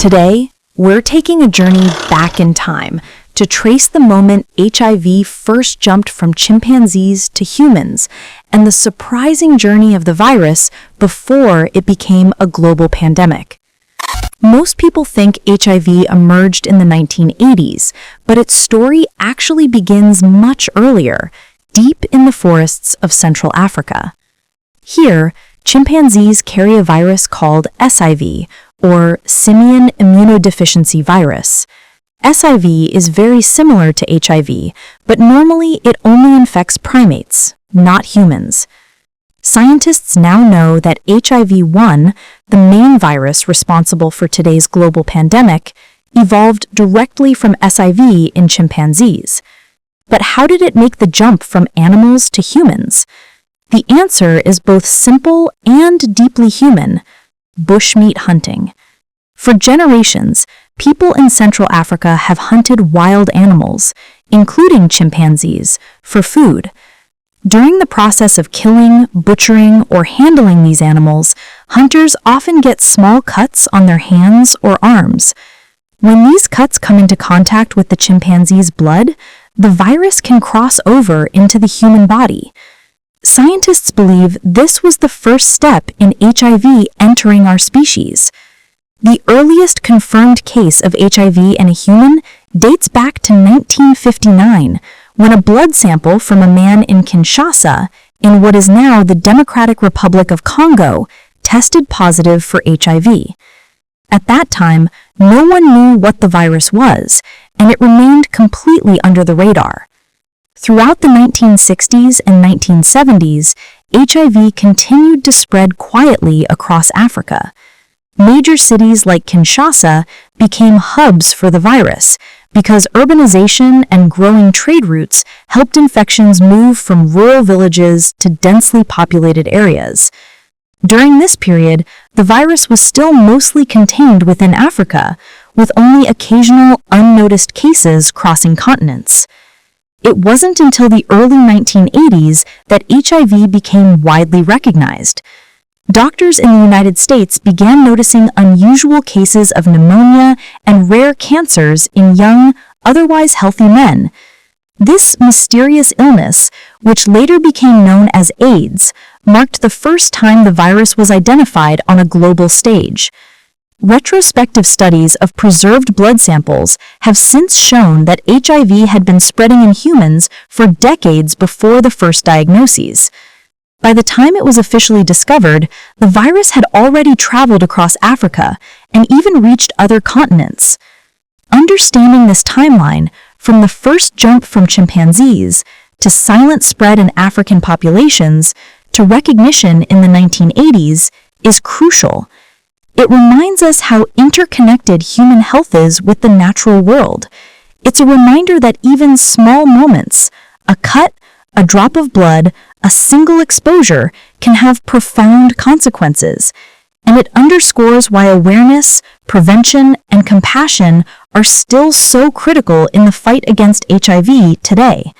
Today, we're taking a journey back in time to trace the moment HIV first jumped from chimpanzees to humans and the surprising journey of the virus before it became a global pandemic. Most people think HIV emerged in the 1980s, but its story actually begins much earlier, deep in the forests of Central Africa. Here, chimpanzees carry a virus called SIV, or simian immunodeficiency virus. SIV is very similar to HIV, but normally it only infects primates, not humans. Scientists now know that HIV-1, the main virus responsible for today's global pandemic, evolved directly from SIV in chimpanzees. But how did it make the jump from animals to humans? The answer is both simple and deeply human: bushmeat hunting. For generations, people in Central Africa have hunted wild animals, including chimpanzees, for food. During the process of killing, butchering, or handling these animals, hunters often get small cuts on their hands or arms. When these cuts come into contact with the chimpanzee's blood, the virus can cross over into the human body. Scientists believe this was the first step in HIV entering our species. The earliest confirmed case of HIV in a human dates back to 1959, when a blood sample from a man in Kinshasa, in what is now the Democratic Republic of Congo, tested positive for HIV. At that time, no one knew what the virus was, and it remained completely under the radar. Throughout the 1960s and 1970s, HIV continued to spread quietly across Africa. Major cities like Kinshasa became hubs for the virus because urbanization and growing trade routes helped infections move from rural villages to densely populated areas. During this period, the virus was still mostly contained within Africa, with only occasional unnoticed cases crossing continents. It wasn't until the early 1980s that HIV became widely recognized. Doctors in the United States began noticing unusual cases of pneumonia and rare cancers in young, otherwise healthy men. This mysterious illness, which later became known as AIDS, marked the first time the virus was identified on a global stage. Retrospective studies of preserved blood samples have since shown that HIV had been spreading in humans for decades before the first diagnoses. By the time it was officially discovered, the virus had already traveled across Africa and even reached other continents. Understanding this timeline, from the first jump from chimpanzees to silent spread in African populations to recognition in the 1980s, is crucial. It reminds us how interconnected human health is with the natural world. It's a reminder that even small moments, a cut, a drop of blood, a single exposure, can have profound consequences. And it underscores why awareness, prevention, and compassion are still so critical in the fight against HIV today.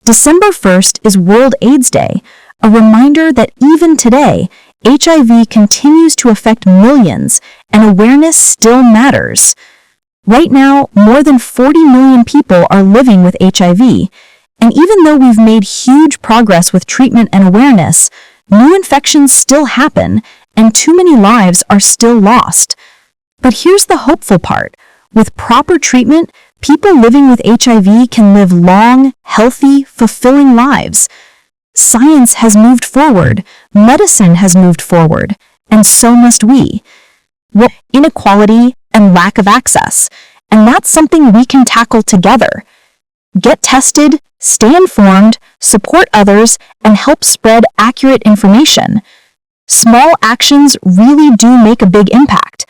December 1st is World AIDS Day, a reminder that even today, HIV continues to affect millions, and awareness still matters. Right now, more than 40 million people are living with HIV, and even though we've made huge progress with treatment and awareness, new infections still happen, and too many lives are still lost. But here's the hopeful part. With proper treatment, people living with HIV can live long, healthy, fulfilling lives. Science has moved forward, medicine has moved forward, and so must we. Inequality and lack of access, and that's something we can tackle together. Get tested, stay informed, support others, and help spread accurate information. Small actions really do make a big impact.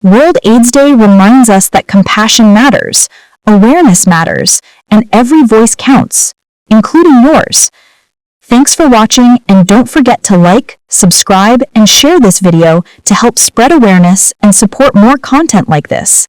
World AIDS Day reminds us that compassion matters, awareness matters, and every voice counts, including yours. Thanks for watching, and don't forget to like, subscribe, and share this video to help spread awareness and support more content like this.